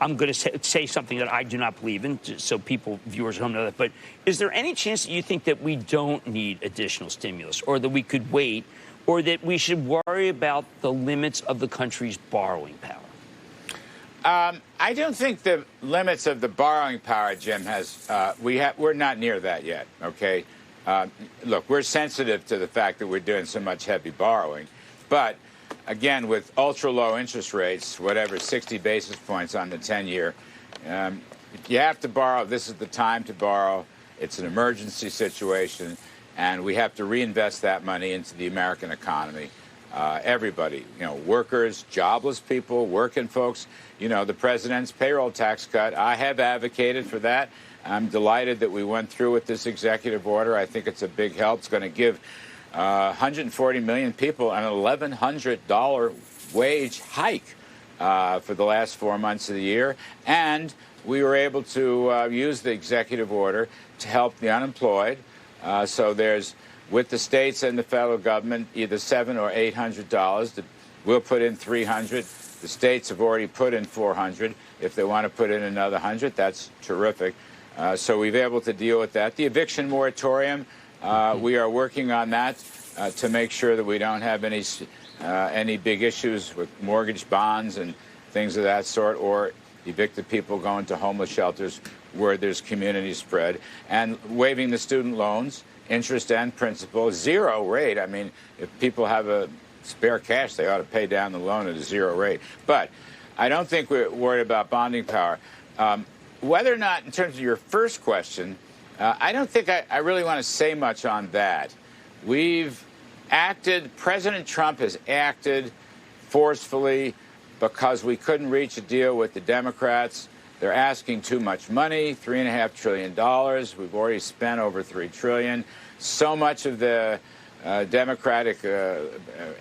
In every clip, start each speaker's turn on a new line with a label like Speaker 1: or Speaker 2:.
Speaker 1: I'm going to say something that I do not believe in, so people, viewers at home know that. But is there any chance that you think that we don't need additional stimulus, or that we could wait, or that we should worry about the limits of the country's borrowing power?
Speaker 2: I don't think the limits of the borrowing power, Jim, we're not near that yet, okay? Look, we're sensitive to the fact that we're doing so much heavy borrowing. But, again, with ultra-low interest rates, whatever, 60 basis points on the 10-year, if you have to borrow, this is the time to borrow. It's an emergency situation, and we have to reinvest that money into the American economy. Everybody, workers, jobless people, working folks, the president's payroll tax cut. I have advocated for that. I'm delighted that we went through with this executive order. I think it's a big help. It's going to give 140 million people an $1,100 wage hike for the last 4 months of the year. And we were able to use the executive order to help the unemployed. So there's, with the states and the federal government, either $700 or $800. We'll put in $300. The states have already put in $400. If they want to put in another $100, that's terrific. So we've been able to deal with that. The eviction moratorium, we are working on that to make sure that we don't have any big issues with mortgage bonds and things of that sort, or evicted people going to homeless shelters where there's community spread, and waiving the student loans, interest and principal, 0 rate. I mean, if people have a spare cash, they ought to pay down the loan at a 0 rate. But I don't think we're worried about bonding power. Whether or not, in terms of your first question, I don't think I really want to say much on that. We've acted, President Trump has acted forcefully because we couldn't reach a deal with the Democrats. They're asking too much money, $3.5 trillion. We've already spent over $3 trillion. So much of the Democratic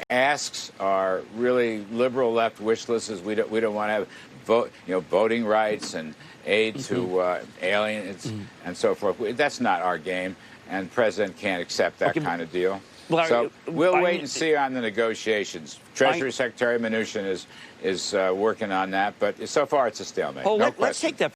Speaker 2: asks are really liberal left wish lists. We don't want to have voting rights and aid to aliens and so forth. That's not our game, and the president can't accept that kind of deal.
Speaker 1: Well,
Speaker 2: so we'll wait and see on the negotiations. Treasury Secretary Mnuchin is working on that, but so far it's a stalemate.
Speaker 1: Oh,
Speaker 2: no
Speaker 1: let's take that.